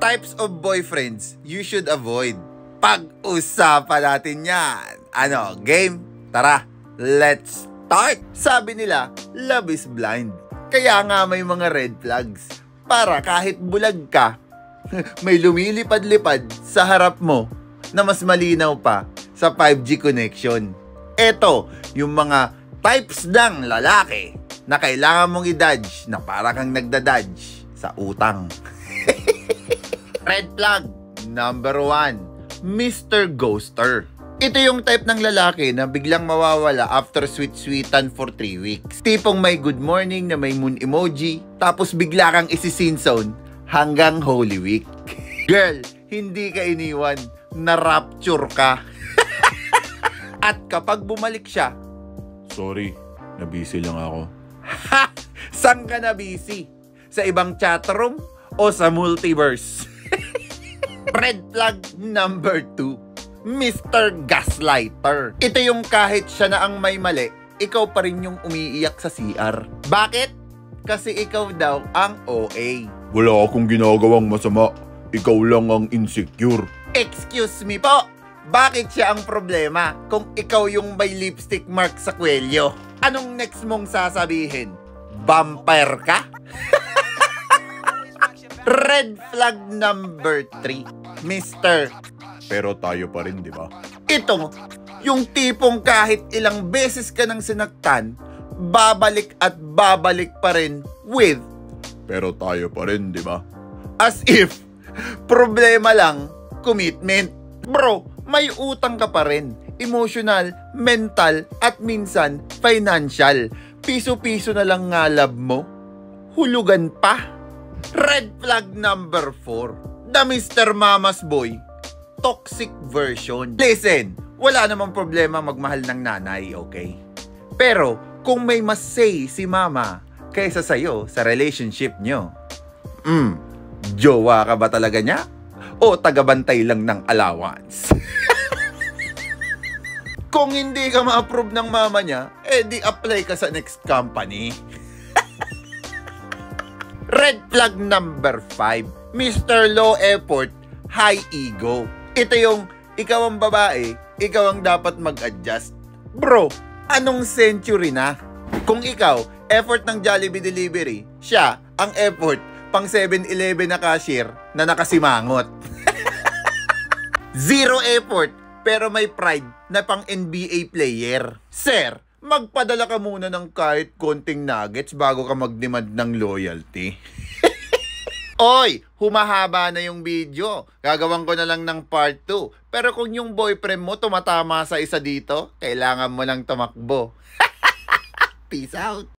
Types of boyfriends you should avoid. Pag-usapan natin yan. Ano, game? Tara, let's start! Sabi nila, love is blind. Kaya nga may mga red flags. Para kahit bulag ka, may lumilipad-lipad sa harap mo na mas malinaw pa sa 5G connection. Eto, yung mga types ng lalaki na kailangan mong i-dodge na para kang nagda-dodge sa utang. Red flag number 1, Mr. Ghoster. Ito yung type ng lalaki na biglang mawawala after sweet-sweetan for 3 weeks. Tipong may good morning na may moon emoji, tapos bigla kang isi-scene zone hanggang Holy Week. Girl, hindi ka iniwan, na-rapture ka. At kapag bumalik siya, sorry, na-busy lang ako. ha! Saan ka na busy? Sa ibang chatroom o sa multiverse? Red flag number 2, Mr. Gaslighter. Ito yung kahit siya na ang may mali, ikaw pa rin yung umiiyak sa CR. Bakit? Kasi ikaw daw ang OA. Wala akong ginagawang masama. Ikaw lang ang insecure. Excuse me po, bakit siya ang problema kung ikaw yung may lipstick mark sa kwelyo? Anong next mong sasabihin? Vampire ka? Red flag number 3, Mr. Pero tayo pa rin, di ba? Ito, yung tipong kahit ilang beses ka nang sinaktan, babalik at babalik pa rin with Pero tayo pa rin, di ba? as if problema lang, commitment. Bro, may utang ka pa rin. Emotional, mental, at minsan, financial. Piso-piso na lang nga love mo. Hulugan pa. Red flag number 4, the Mr. Mama's Boy, toxic version. Listen, wala namang problema magmahal ng nanay, okay? Pero, kung may mas say si mama kaysa sa'yo sa relationship nyo, jowa ka ba talaga niya? O tagabantay lang ng allowance? Kung hindi ka ma-approve ng mama niya, di apply ka sa next company. Red flag number 5, Mr. Low Effort, High Ego. Ito yung ikaw ang babae, ikaw ang dapat mag-adjust. Bro, anong century na? Kung ikaw, effort ng Jollibee delivery, siya ang effort pang 7-Eleven na cashier na nakasimangot. Zero effort, pero may pride na pang NBA player. Sir, magpadala ka muna ng kahit konting nuggets bago ka mag-demand ng loyalty. Oy, humahaba na yung video. Gagawin ko na lang ng part 2. Pero kung yung boyfriend mo tumatama sa isa dito, kailangan mo lang tumakbo. Peace out.